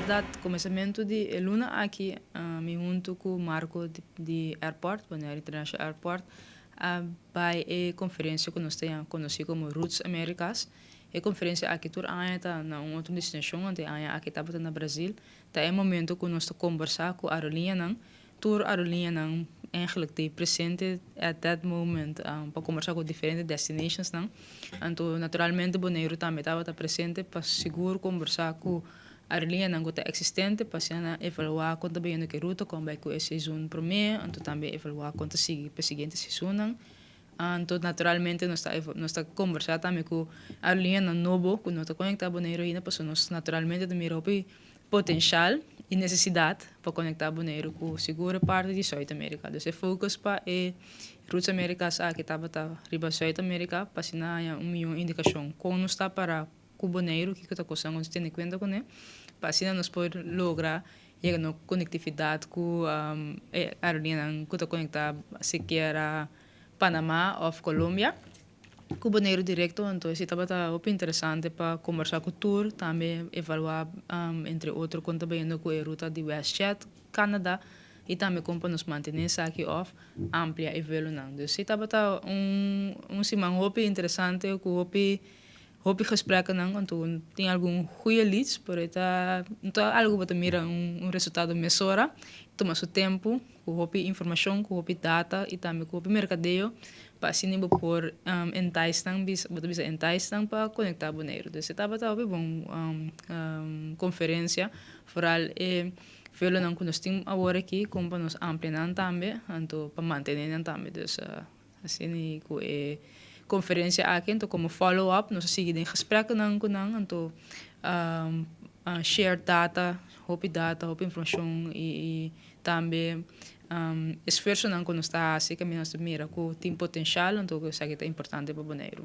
verdade, começamento de luna aqui, me junto com o Marco de Airport, Bonaire International Airport, vai a conferência que nós temos conhecido como Roots Americas. A conferência aqui tour está na outra destinação, onde aqui está no Brasil. Tá é momento que nós conversar com a Arolinha, tour Arolinha eigenlijk te presente at that moment para conversar com diferentes destinations. Então, naturalmente, Bonaire também estava presente para seguro conversar com a linha não está existente para se evaluar quanto bem que ruta como vai com a seizoen primeiro, então também evaluar quanto sigue para a seguinte seizoen. Então, naturalmente, nós está conversando também com a linha novo, que nós está conectado Bonaire ainda, para nós naturalmente também o potencial e necessidade para conectar Bonaire com a segura parte de Sul América. Então, se focus para Roots Américas que estava riba Sul América, para se não milhão indicação como nós está para o Bonaire, que está coisa nós tem em conta com ele, para assim nós poder lograr a conectividade com a linha que está conectada sequer a Panamá ou Colômbia. Com o Bonaire direto, então isso estava interessante para conversar com o tour, também evaluar, entre outros, quanto bem com a ruta de WestJet, Canadá, e também como para nos manter aqui off, amplia e velo não. Então isso estava semana interessante, com hopi gesprekken não, então tem algum ruim leads, por então algo para mirar resultado mesora, toma seu tempo, com hopi informação, com hopi data e também com hopi mercadeio, para assim não por entaisang bisa entaisang para conectar Bonaire. Então se estava bom conferência, foral e velo não que nós temos agora aqui, como para nos ampliar também, então para manter também, então assim com conferência aqui, então como follow-up, nós seguimos em gesprekken com não, então share data, hope informação e também esforço não quando está assim que nós mira com tem potencial, então isso aqui é importante para o Bonaire.